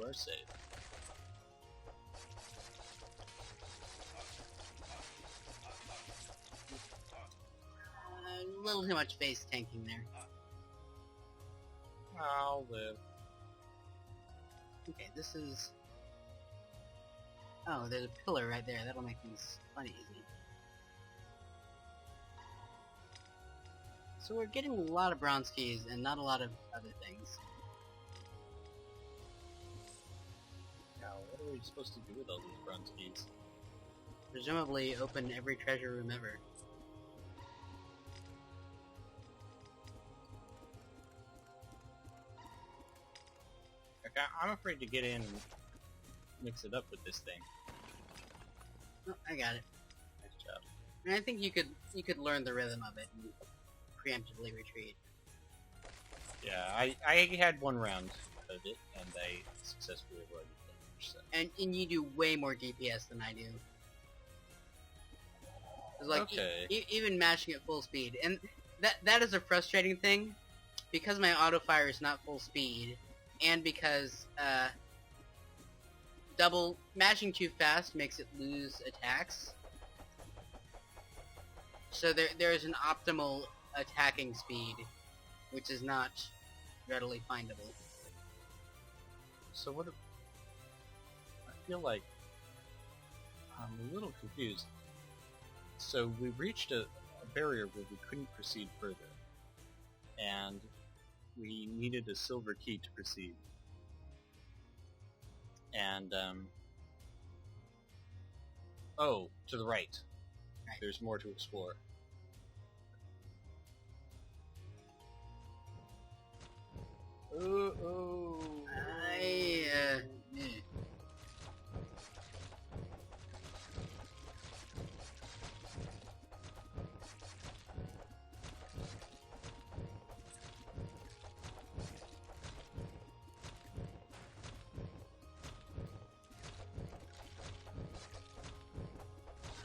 are safe. A little too much base tanking there. I'll live. Okay, this is... Oh, there's a pillar right there. That'll make things plenty easy. So we're getting a lot of bronze keys and not a lot of other things. Now, what are we supposed to do with all these bronze keys? Presumably open every treasure room ever. Okay, I'm afraid to get in and mix it up with this thing. Oh, I got it. Nice job. And I think you could learn the rhythm of it and preemptively retreat. Yeah, I had one round of it, and I successfully avoided damage, so. And you do way more DPS than I do. 'Cause, like, Okay. even mashing at full speed, and that is a frustrating thing, because my auto fire is not full speed, and because double mashing too fast makes it lose attacks. So there is an optimal attacking speed, which is not readily findable. So what? I feel like I'm a little confused. So we reached a barrier where we couldn't proceed further, and we needed a silver key to proceed. And oh, to the right. Right. There's more to explore. Oh. Yeah.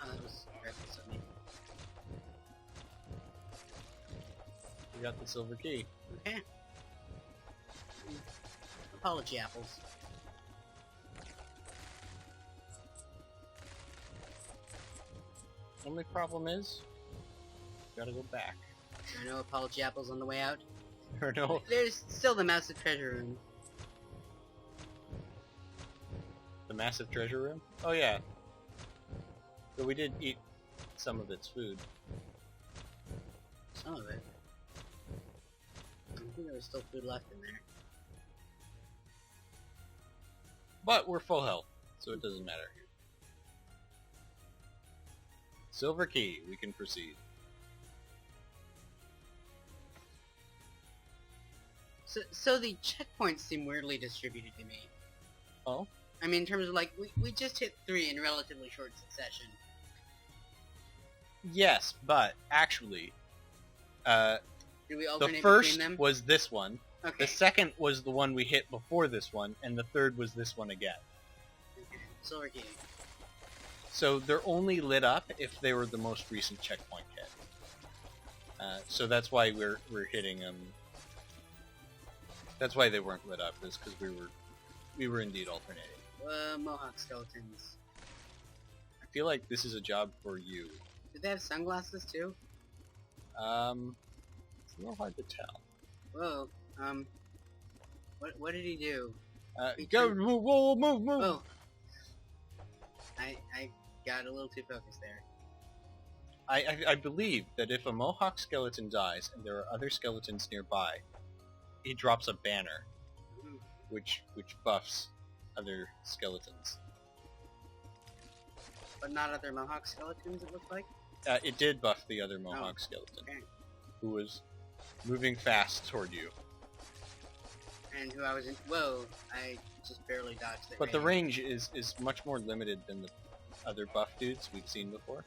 Oh, that was reckless of me. We got the silver key. Okay. Apology apples. Only problem is, gotta go back. There are no apology apples on the way out. Or no. There's still the massive treasure room. The massive treasure room? Oh yeah. But we did eat some of its food. Some of it. I think there was still food left in there. But we're full health, so it doesn't matter. Silver key, we can proceed. So the checkpoints seem weirdly distributed to me. Oh? I mean, in terms of, like, we just hit 3 in relatively short succession. Yes, but actually, Did we the alternate first between them? was this one, Okay. the second was the one we hit before this one, and the third was this one again. Okay. Silver key. So they're only lit up if they were the most recent checkpoint hit. So that's why we're hitting them. That's why they weren't lit up, is because we were indeed alternating. Mohawk skeletons. I feel like this is a job for you. Did they have sunglasses too? It's a little hard to tell. Whoa. What did he do? Go, move, move. Oh. I got a little too focused there. I believe that if a Mohawk skeleton dies and there are other skeletons nearby, he drops a banner, Mm. which buffs other skeletons. But not other Mohawk skeletons, it looked like? It did buff the other Mohawk skeleton, Okay. who was moving fast toward you. And who I was in... Whoa, I just barely dodged it. But the range is much more limited than the other buff dudes we've seen before.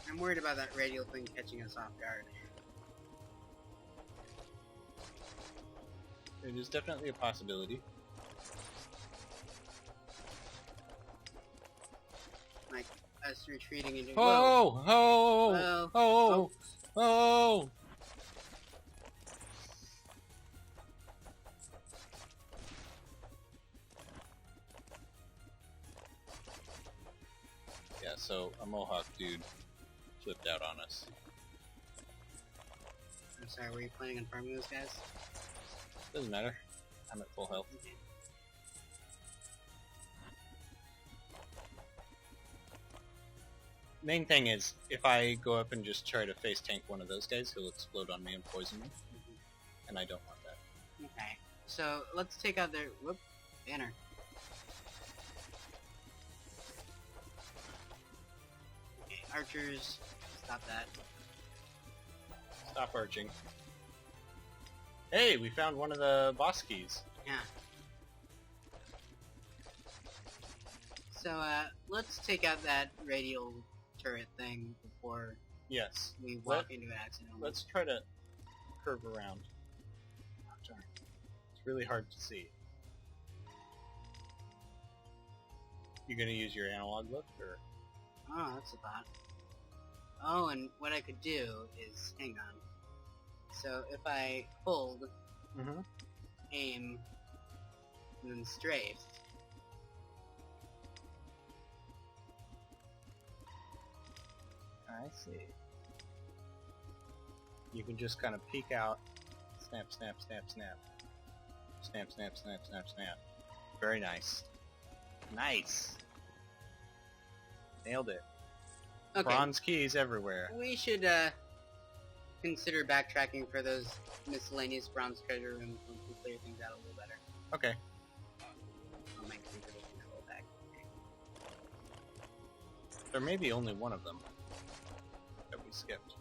I'm worried about that radial thing catching us off guard. It is definitely a possibility. Like, us retreating into... Oh! Oh! Whoa. Oh! Oh! Yeah, so a Mohawk dude flipped out on us. I'm sorry, were you planning on farming those guys? Doesn't matter. I'm at full health. Okay. Main thing is, if I go up and just try to face tank one of those guys, he'll explode on me and poison me. And I don't want that. Okay. So, let's take out their... Whoop. Banner. Okay, archers. Stop that. Stop arching. Hey, we found one of the boss keys. Yeah. So, let's take out that radial turret thing before Yes. we walk into it accidentally. Let's try to curve around. Oh, darn. It's really hard to see. You gonna use your analog look, or? Oh, that's a thought. Oh, and what I could do is... Hang on. So, if I hold, Mm-hmm. aim, and then strafe... I see. You can just kind of peek out. Snap, snap, snap, snap. Snap, snap, snap, snap, snap. Very nice. Nice! Nailed it. Okay, Bronze keys everywhere. we should, consider backtracking for those miscellaneous bronze treasure rooms once we clear things out a little better. Okay. I'll make some little control back. There may be only one of them that we skipped.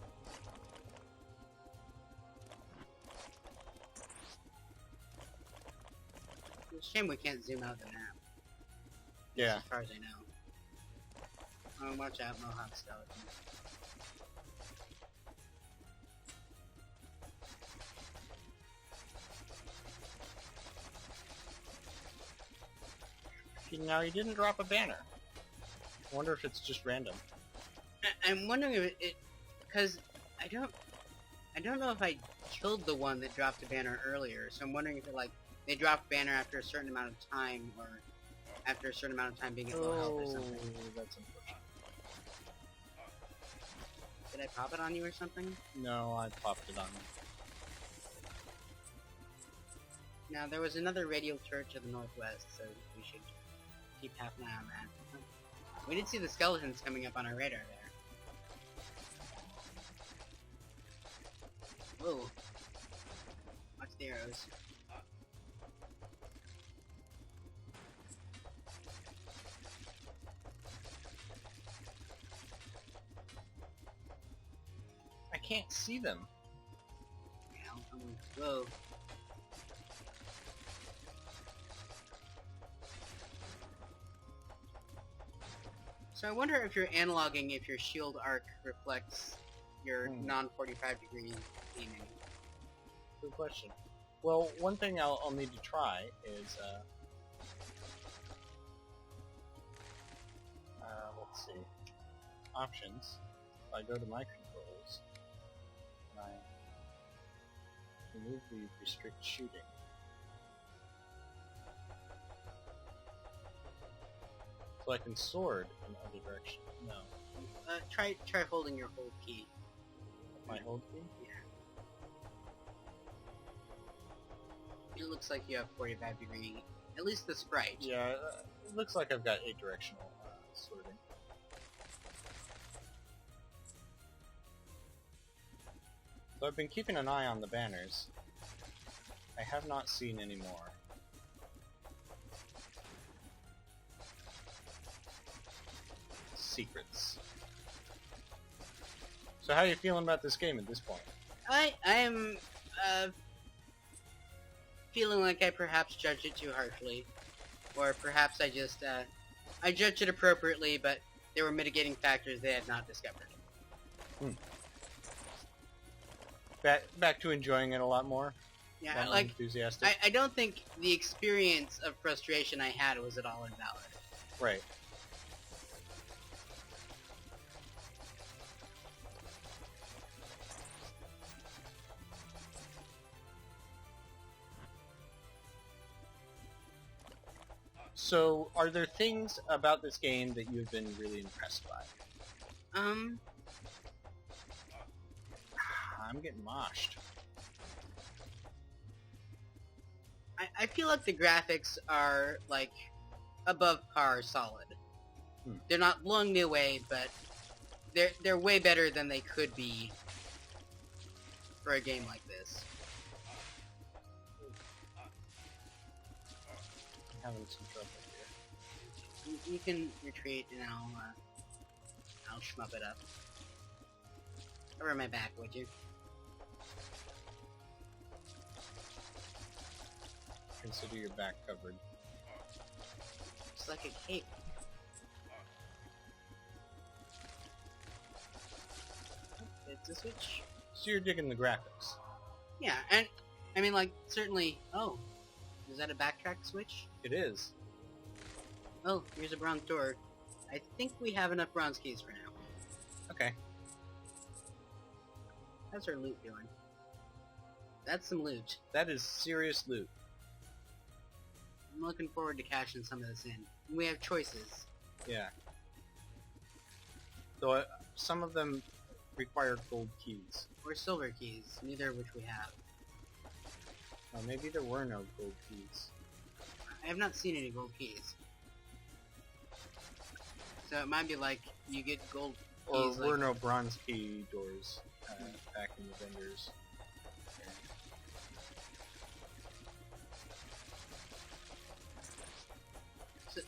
It's a shame we can't zoom out the map. Yeah. As far as I know. Oh, watch out, Mohawk skeletons. Now, he didn't drop a banner. I wonder if it's just random. I'm wondering if it... Because I don't know if I killed the one that dropped a banner earlier, so I'm wondering if it, like, they dropped banner after a certain amount of time, or after a certain amount of time being at low health or something. That's unfortunate. Did I pop it on you or something? No, I popped it on me. Now, there was another radial turret to the northwest, so we should keep half an eye on that. We did see the skeletons coming up on our radar there. Whoa. Watch the arrows. I can't see them. Yeah, whoa. So I wonder if you're analoging if your shield arc reflects your non-45 degree aiming. Good question. Well, one thing I'll need to try is, let's see, options. If I go to my controls, and I remove the restrict shooting. So I can sword in other direction. No. Try holding your hold key. My hold key? Yeah. It looks like you have 45 degree, at least the sprite. Yeah, it looks like I've got 8-directional sorting. So I've been keeping an eye on the banners. I have not seen any more. Secrets. So how are you feeling about this game at this point? I am feeling like I perhaps judged it too harshly, or perhaps I just I judged it appropriately, but there were mitigating factors they had not discovered. Back to enjoying it a lot more. Yeah, Not like enthusiastic. I don't think the experience of frustration I had was at all invalid. Right. So, are there things about this game that you've been really impressed by? I'm getting moshed. I feel like the graphics are, like, above par solid. They're not blowing me away, but they're way better than they could be for a game like this. I'm having some trouble here. You can retreat, and I'll shmup it up. Cover my back, would you? Consider your back covered. It's like a cape. It's a switch. So you're digging the graphics. Yeah, and I mean, like, certainly. Oh, is that a backtrack switch? It is. Oh, here's a bronze door. I think we have enough bronze keys for now. Okay. How's our loot doing? That's some loot. That is serious loot. I'm looking forward to cashing some of this in. We have choices. Yeah. Though some of them require gold keys. Or silver keys, neither of which we have. Maybe there were no gold keys. I have not seen any gold keys. So it might be like, you get gold Or keys were like... no bronze key doors back in the vendors.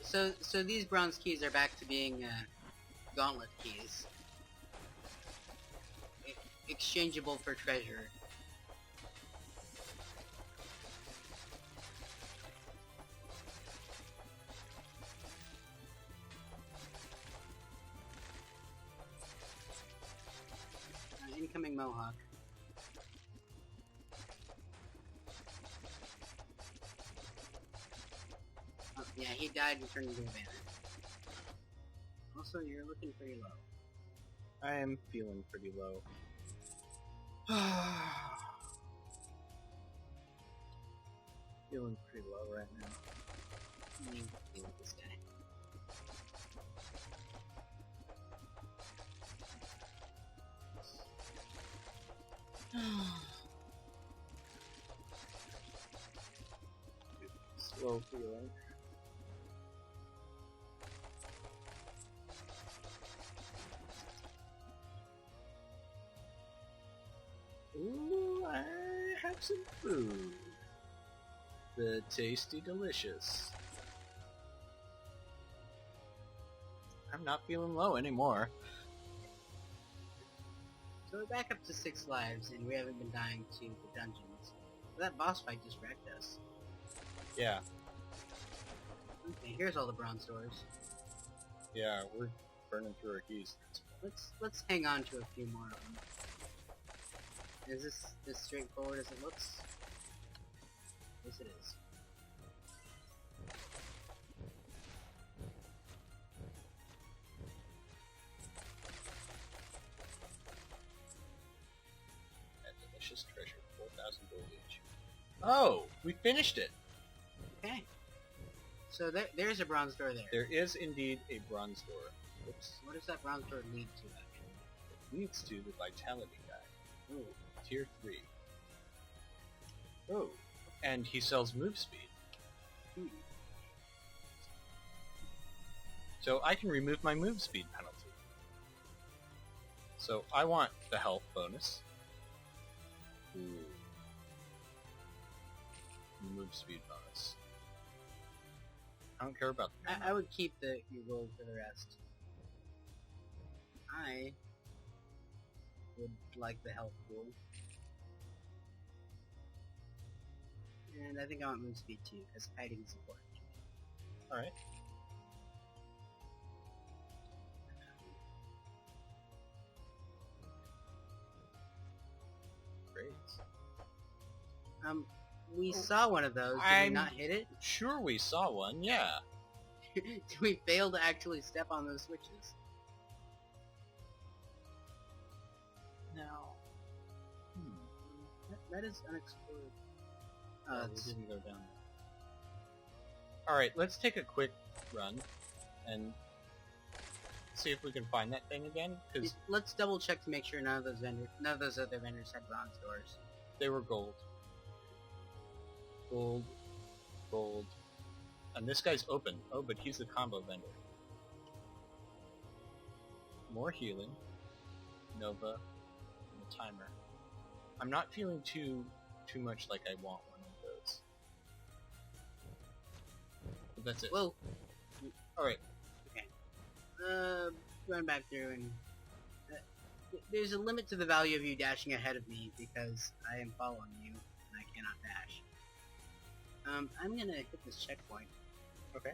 So these bronze keys are back to being gauntlet keys. Exchangeable for treasure. Incoming Mohawk. Oh, yeah, he died and turned into a banner. Also, you're looking pretty low. I am feeling pretty low. Feeling pretty low right now. Let me deal with this guy. Slow feeling. Ooh, I have some food. The tasty delicious. I'm not feeling low anymore. So we're back up to 6 lives, and we haven't been dying to the dungeons. That boss fight just wrecked us. Yeah, Okay, here's all the bronze doors. yeah, we're burning through our keys. Let's hang on to a few more of them. Is this as straightforward as it looks? Yes, it is. That delicious treasure, 4,000 gold each. Oh, we finished it. Okay. So there's a bronze door there. There is indeed a bronze door. Oops. What does that bronze door lead to, actually? It leads to the vitality guy. Ooh. Tier 3. Oh, and he sells move speed. Hmm. So I can remove my move speed penalty. So I want the health bonus. Ooh. Move speed bonus. I don't care about the I would keep your gold for the rest. I would like the health pool. And I think I want move speed too, because kiting is important. Alright. Great. We saw one of those. Did we not hit it? Sure we saw one, yeah. Did we fail to actually step on those switches? No. That is unexplored. We didn't go down there. Alright, let's take a quick run and see if we can find that thing again, because Let's double check to make sure none of those other vendors had bronze doors. they were gold. Gold, gold. And this guy's open. Oh, but he's the combo vendor. More healing. Nova. And a timer. I'm not feeling too much like I want one of those. But that's it. Whoa. Alright. Run back through and... there's a limit to the value of you dashing ahead of me because I am following you and I cannot dash. I'm gonna hit this checkpoint. Okay.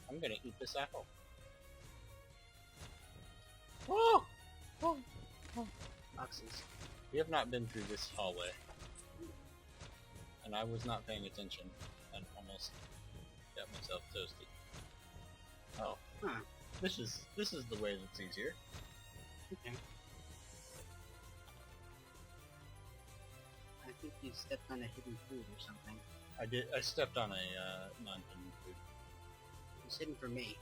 I'm gonna eat this apple. Oh! Oh! Boxes. We have not been through this hallway. And I was not paying attention and almost got myself toasted. Oh. Huh. This is the way that's easier. Okay. I think you stepped on a hidden food or something. I stepped on a non-hidden food. It's hidden for me.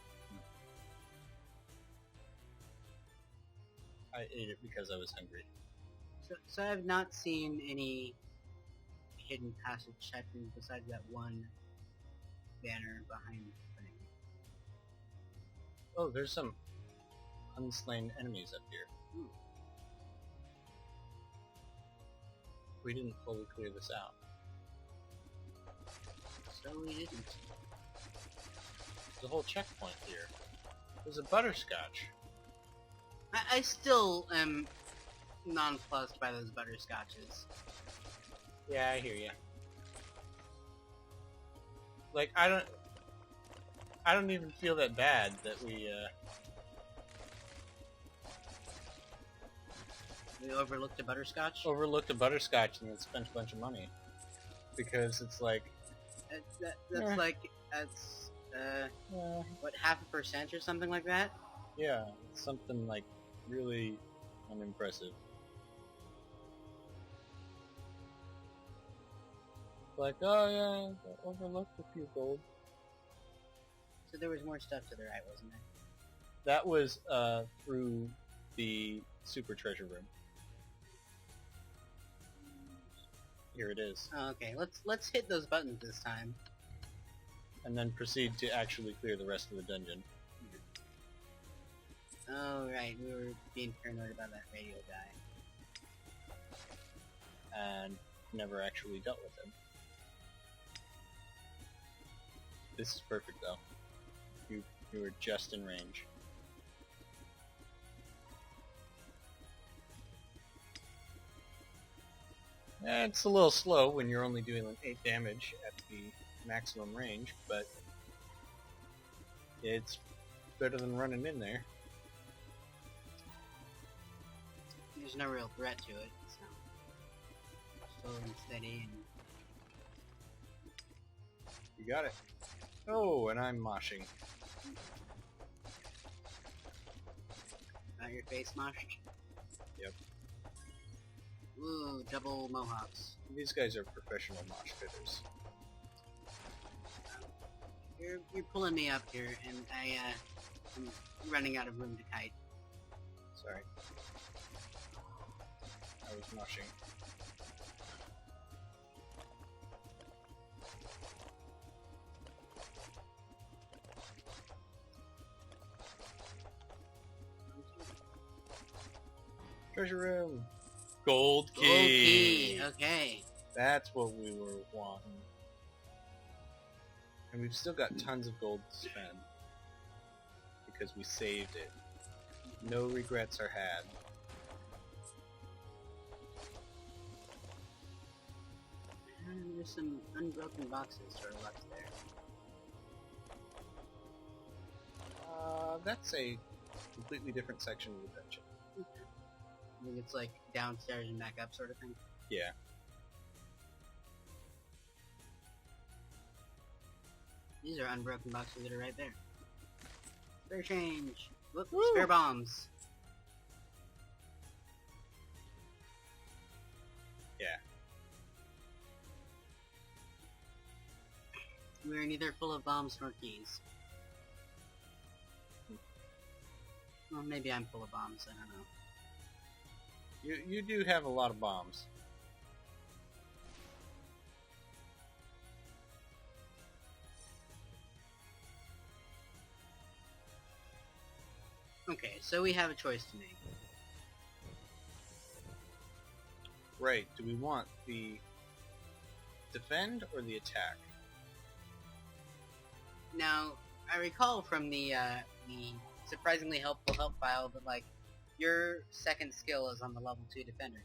I ate it because I was hungry. So I have not seen any hidden passage sections besides that one banner behind the thing. Oh, there's some unslain enemies up here. Hmm. We didn't fully clear this out. So we didn't. There's a whole checkpoint here. There's a butterscotch. I still am nonplussed by those butterscotches. Yeah, I hear you. Like, I don't even feel that bad that we overlooked a butterscotch? overlooked a butterscotch and then spent a bunch of money. Because it's like... That's like, that's, what, 0.5% or something like that? Yeah, it's something like really unimpressive. Like, oh yeah, I overlooked a few gold. So there was more stuff to the right, wasn't there? That was through the super treasure room. Here it is. Oh, okay, let's hit those buttons this time. And then proceed to actually clear the rest of the dungeon. Oh, right, we were being paranoid about that radio guy. And never actually dealt with him. This is perfect though. You were just in range. It's a little slow when you're only doing 8 damage at the maximum range, but it's better than running in there. There's no real threat to it, so slow and steady and... You got it. Oh, and I'm moshing. Got your face moshed? Yep. Ooh, double mohawks. These guys are professional mosh fitters. You're pulling me up here, and I'm running out of room to kite. Sorry. I was moshing. Treasure room! Gold key! Gold key, okay. That's what we were wanting. And we've still got tons of gold to spend. Because we saved it. No regrets are had. And there's some unbroken boxes to our left there. That's a completely different section of the dungeon. I think it's like downstairs and back up sort of thing. Yeah. These are unbroken boxes that are right there. Spare change! Whoop, Woo! spare bombs! Yeah. We're neither full of bombs nor keys. Well, maybe I'm full of bombs, I don't know. You do have a lot of bombs. Okay, so we have a choice to make. Right, do we want the defend or the attack? Now, I recall from the surprisingly helpful help file that, like, your second skill is on the level 2 defender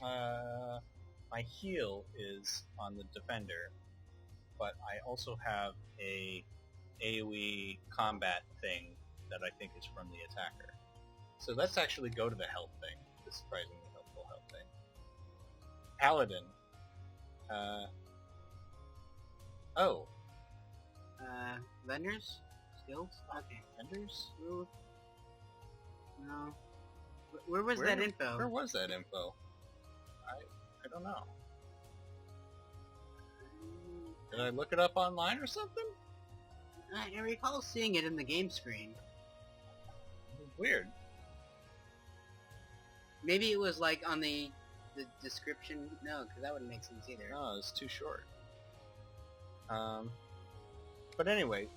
guy, right? My heal is on the defender, but I also have a AoE combat thing that I think is from the attacker. So let's actually go to the health thing, the surprisingly helpful health thing. Paladin. Vendors? Skills? Okay. Vendors? Ooh. No. Where was that info? Where was that info? I don't know. Did I look it up online or something? I recall seeing it in the game screen. Weird. Maybe it was like on the description. No, because that wouldn't make sense either. No, it's too short. But anyway,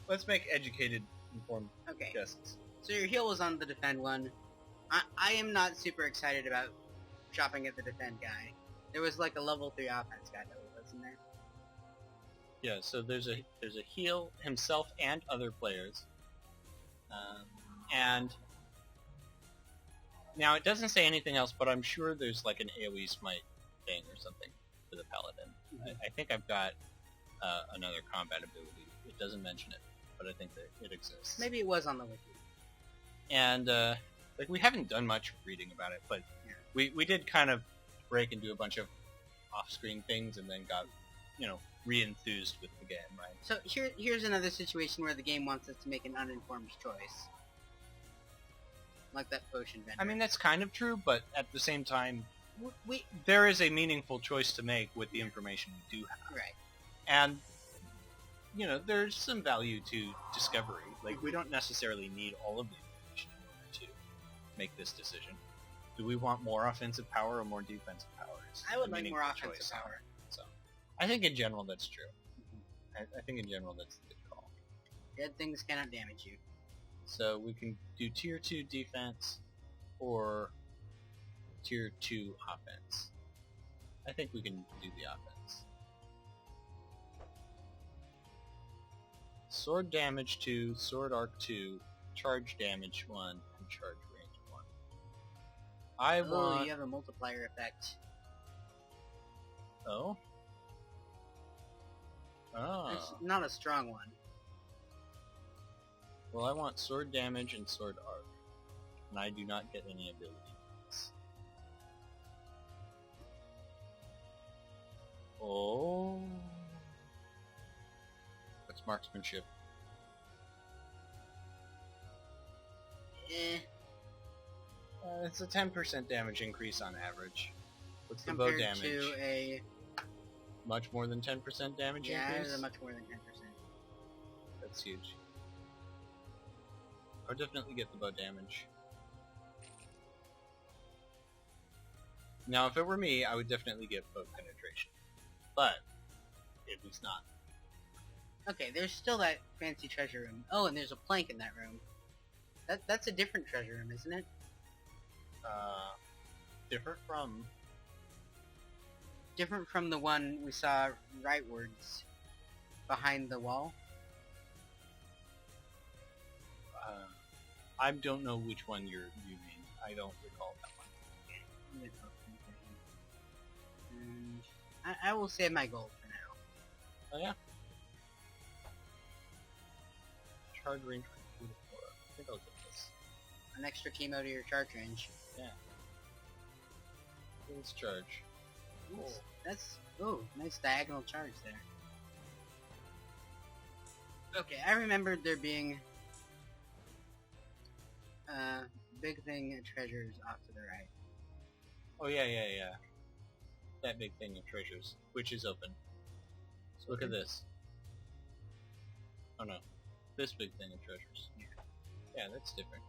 let's make educated, informed guesses. So your heal was on the defend one. I am not super excited about shopping at the defend guy. There was like a level 3 offense guy that wasn't there. Yeah, so there's a heal himself and other players. And now it doesn't say anything else, but I'm sure there's like an AoE smite thing or something for the paladin. Mm-hmm. I think I've got another combat ability. It doesn't mention it, but I think that it exists. Maybe it was on the wiki. And like we haven't done much reading about it, but yeah. we did kind of break and do a bunch of off-screen things, and then got re-enthused with the game, right? So here's another situation where the game wants us to make an uninformed choice. Like that potion vendor. I mean, that's kind of true, but at the same time, there is a meaningful choice to make with the information we do have. Right. And, there's some value to discovery. Like, we don't necessarily need all of the information in order to make this decision. Do we want more offensive power or more defensive power? I would like more offensive power. So, I think in general that's true. I think in general that's a good call. Dead things cannot damage you. So we can do tier 2 defense or tier 2 offense. I think we can do the offense. Sword damage 2, sword arc 2, charge damage 1, and charge range 1. You have a multiplier effect. Oh? It's not a strong one. Well, I want sword damage and sword arc, and I do not get any abilities. Oh. That's marksmanship. It's a 10% damage increase on average. What's the bow damage? Compared to a... Much more than 10% damage increase? Yeah, it's much more than 10%. That's huge. I would definitely get the bow damage. Now, if it were me, I would definitely get bow penetration. But, it was not. Okay, there's still that fancy treasure room. Oh, and there's a plank in that room. That's a different treasure room, isn't it? Different from... Different from the one we saw rightwards behind the wall. I don't know which one you mean. I don't recall that one. And I will save my gold for now. Oh yeah? Charge range from 2 to 4. I think I'll get this. An extra chemo to your charge range. Yeah. Let's charge. Cool. Nice diagonal charge there. Okay, I remembered there being big thing of treasures off to the right. Oh yeah. That big thing of treasures, which is open. Look at this. Oh no. This big thing of treasures. Yeah, that's different.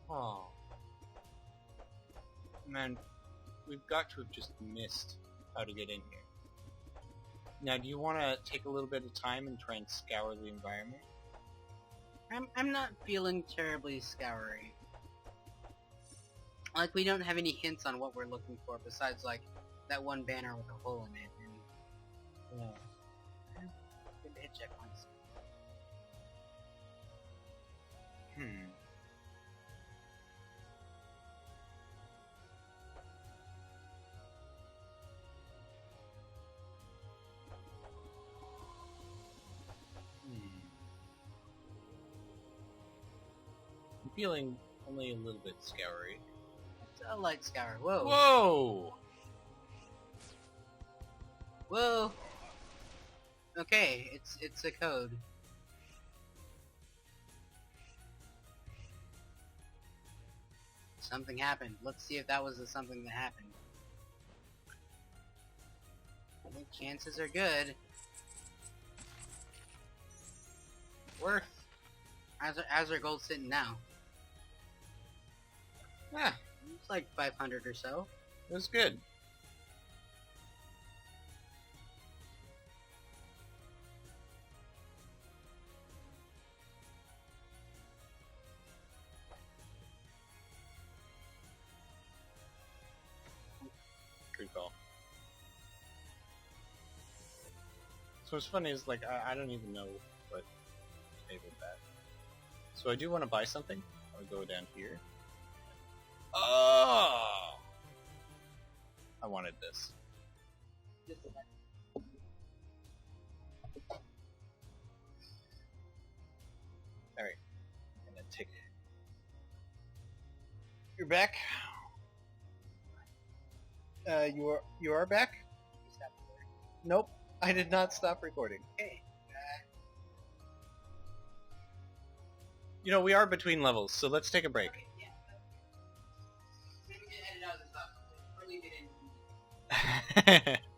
Oh. Man, we've got to have just missed how to get in here. Now, do you want to take a little bit of time and try and scour the environment? I'm not feeling terribly scoury. Like, we don't have any hints on what we're looking for besides, like, that one banner with a hole in it, and... Yeah. Good hit checkpoints. I'm feeling only a little bit scoury. It's a light scour. Whoa. Whoa! Whoa! Okay, it's a code. Something happened. Let's see if that was the something that happened. I think chances are good. Worth. How's our gold sitting now? Ah, It's like 500 or so. it was good. Good call. So what's funny is, like, I don't even know what enabled that. So I do want to buy something. I'll go down here. Oh! I wanted this. Just a second. Alright. I'm gonna take... You're back? You are back? Stop recording. Nope. I did not stop recording. Okay. You know, we are between levels, so let's take a break. Okay, yeah. Maybe we can edit out this stuff. Or leave it in.